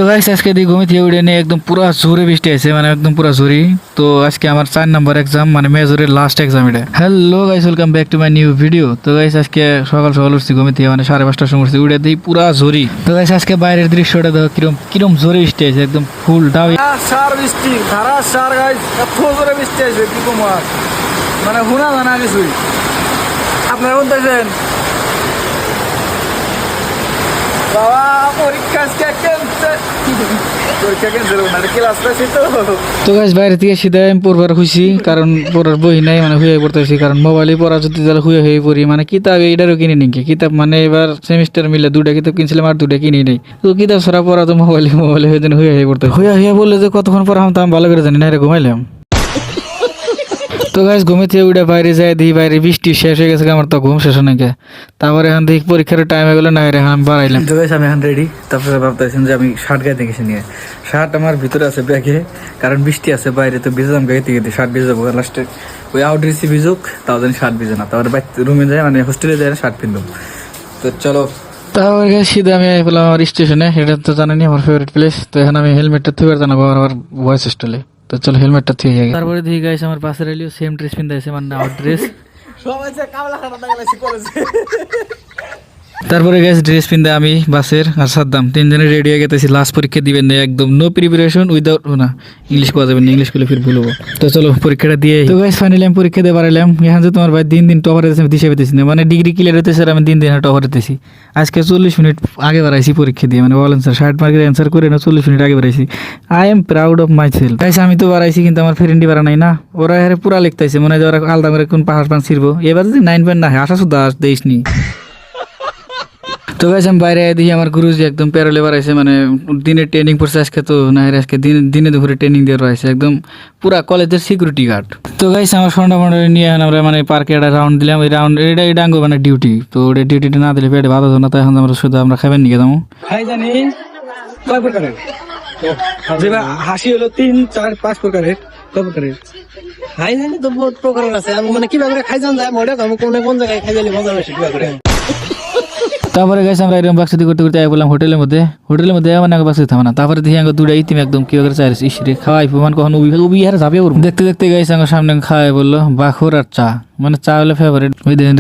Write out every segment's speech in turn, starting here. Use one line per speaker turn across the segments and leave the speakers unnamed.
তো গাইস আজকে দিয়ে ঘুমিয়ে থেকে উঠে নিয়ে একদম পুরো জোরে বৃষ্টি আছে, মানে একদম পুরো জোরে। তো আজকে আমার 4 নম্বর এক্সাম, মানে মেজরের লাস্ট এক্সাম এটা। Hello guys, welcome back to my new video. তো গাইস আজকে সকাল সকাল উঠছি ঘুমিয়ে থেকে, মানে 5:30টার সময় উঠছি, উঠে দিই পুরো জোরে। তো গাইস আজকে বাইরের দৃশ্যটা দেখো কিরম কিরম জোরে বৃষ্টি আছে, একদম ফুল ডাউ
সার বৃষ্টি ধারা সার গাইস, এত জোরে বৃষ্টি আছে কি কমার, মানে হুনা জানা কিছুই। আপনারা শুনতেছেন বাবা পরীক্ষা ক্যান্সেল না, ক্লাস পাইছি তো।
তো গাইস বাইরে থেকে সিধা আমি পড়বার খুশি, কারণ পড়ার বই নাই, মানে হুয়ে পড়তেছি, কারণ মোবাইলে পড়া যদি তাহলে হুয়ে হয়ে পড়ি। মানে কিতাব এটারও কিনে নিকে কিতাব, মানে এবার সেমিস্টার মিলে 2টা কিতাব কিনছিলাম আর 2টা কিনি নেই। তো কিতাব ছাড়া পড়া তো মোবাইলে হয়ে যেন হুয়ে পড়তে হুয়ে বললে যে কতক্ষণ পড়া তো আমি ভালো করে জানি না, এটা ঘুমাইলাম। তো গাইস ঘুমে থেকে উঠে বাইরে যায়, দিই বাইরে বৃষ্টি শেষ হয়ে গেছে, আমার তো ঘুম শেষ নাকি। তারপরে এখান থেকে পরীক্ষার টাইম হয়ে গেলো না, এখন আমি বাড়াইলাম। তো গাইস আমি এখন রেডি। তারপরে ভাবতেছেন যে আমি শার্ট গাইতে গেছি নিয়ে, শার্ট আমার ভিতরে আছে ব্যাগে, কারণ বৃষ্টি আছে বাইরে, তো ভিজে যাম গাইতে গেতে শার্ট ভিজে যাবো লাস্টে। ওই আউট রিসি ভিজুক তাও যেন শার্ট ভিজে না, তারপরে রুমে যায়, মানে হোস্টেলে যায় শার্ট পিনব। তো চলো তারপরে সিধা আমি পেলাম আমার স্টেশনে। এটা তো জানেনি আমার ফেভারিট প্লেস। তো এখন আমি হেলমেটটা থুয়ে জানাবো আমার ভয়েস হোস্টেলে। তো চলো হেলমেটটা থুয়ে যাই। তারপরে দিয়ে গাইস আমার পাশে রেলিও সেম ড্রেস পিনতে আছে, মানে আমার ড্রেস।
সবাই যে কামলা খানা লাগাইছি কলেজে।
তারপরে গেছে ড্রেস পিনতে আমি বাসের আর সাদ্দাম তিনজনে রেডি হয়ে গেতেছি লাস্ট পরীক্ষা দিবেন না, একদম নো প্রিপারেশন উইদাউট না ইংলিশ কোয়া যাবে না, ইংলিশ করলে ফির ভুল হবো। তো চলো পরীক্ষাটা দিয়ে। তো গাইস ফাইনালি আমি পরীক্ষা দিয়ে পারাইলাম। এখন যে তোমার ভাই দিন টপার হতেছে দিশে পেতেছি না, মানে ডিগ্রি ক্লিয়ার হতেছে আর আমি দিন টপার হতেছি। আজকে 40 মিনিট আগে বাড়াইছি পরীক্ষা দিয়ে, মানে বলেন স্যার 60 মার্কের অ্যান্সার করে না 40 মিনিট আগে বাড়াইছি। I am proud of my self. Guys আমি তো বাড়াইছি, কিন্তু আমার ফ্রেন্ডই বাড়া নাই না, ওরা হারে পুরা লিখতেছে, মনে হয় ওরা আলাদা করে কোন পাহাড় পান ছিড়বো। এবার যদি 9 পয়েন্ট না হয় আশা শুধু দেশ নি। তো গাইস আমি বাইরে দেখি আমার গুরুজি একদম প্যারোলে বাড়াইছে, মানে দিনে ট্রেনিং পড়ছে আজকে। তো না আজকে দিনে দুপুরে ট্রেনিং দিয়ে রয়েছে, একদম পুরা কলেজের সিকিউরিটি গার্ড। তো গাইস আমার সোনা মন্ডলী নিয়ে এখন আমরা মানে পার্কে একটা রাউন্ড দিলাম। ওই রাউন্ড এটা আঙ্গো মানে ডিউটি, তো ওটা ডিউটিটা না দিলে পেটে ভালো হতো না। তো এখন আমরা শুধু আমরা খাবেন নিয়ে যাবো।
খাই জানি কয় প্রকারের, যেটা হাসি হলো 3 4 5 প্রকারের। কয় প্রকারের খাই জানি তো বহুত প্রকারের আছে। আমি মানে কিভাবে খাই জান যায় মডেল আমি কোন জায়গায় খাই জানি মজা বেশি কিভাবে।
তারপরে গেছে আমরা এরকম বাক্সাদি করতে করতে বললাম হোটেলের মধ্যে মানে বাক্সাদি থামা না। তারপরে দেখি আগে দুটাই তুমি একদম কি করে চাইছি ইসরে খাওয়াই মানে কখন উবি আর যাবে ওর দেখতে দেখতে গেছে আমার সামনে খাওয়াই বললো বাখর আর চা, মানে চা হলে ফেভারিট। ওই দেখেন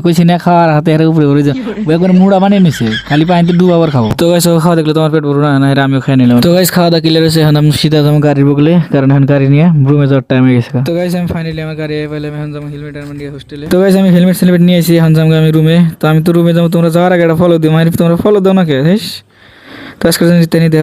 কইছি না খাওয়ার হাতে হারে উপরে উড়ে যা একবার মুড়া বানিয়ে নিছে, খালি পানিতে ডুবাবার খাবো। তো গাইস খাওয়া দেখলে তোমার পেট ভরবো না, আমিও খাই নিলাম। তো গাইস খাওয়া দাওয়া ক্লিয়ার হয়েছে, এখন আমি সিধা যাবো গাড়ির বগলে, কারণ এখন গাড়ি নিয়ে রুমে যাওয়ার টাইম হয়ে গেছে। তো গাইস আমি ফাইনালি আমার গাড়ি পাইলাম, এখন যাবো হেলমেট আর নিয়ে হোস্টেলে। তো গাইস আমি হেলমেট নিয়ে এসেছি, এখন যাবো আমি রুমে। তো আমি তো রুমে যাবো, তোমরা যাওয়ার আগে একটা ফলো দিও, মানে তোমরা ফলো দাও না কে। তো আজকের জন্য